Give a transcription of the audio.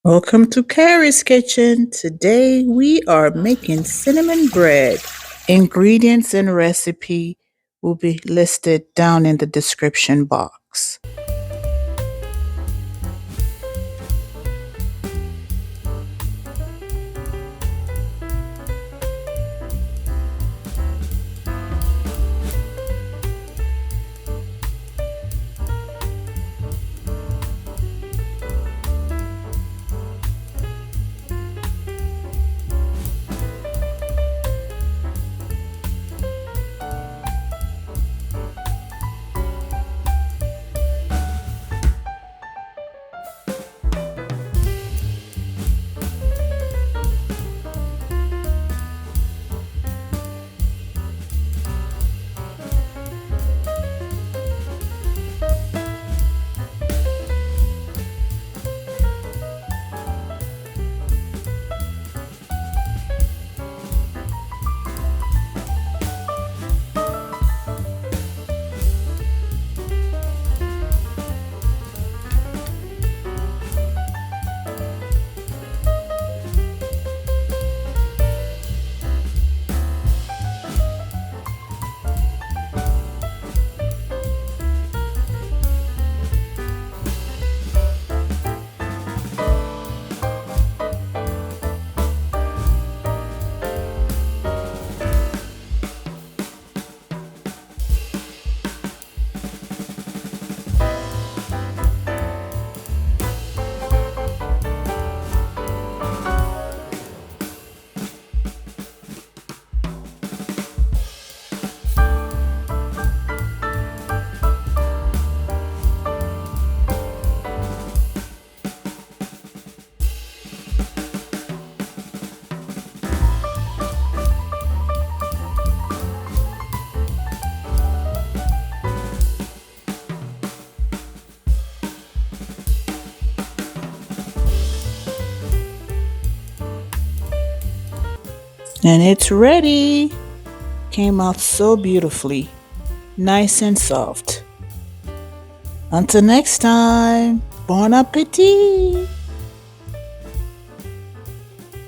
Welcome to Carrie's Kitchen. Today we are making cinnamon bread. Ingredients and recipe will be listed down in the description box. And it's ready. Came out so beautifully, nice and soft. Until next time, bon appetit!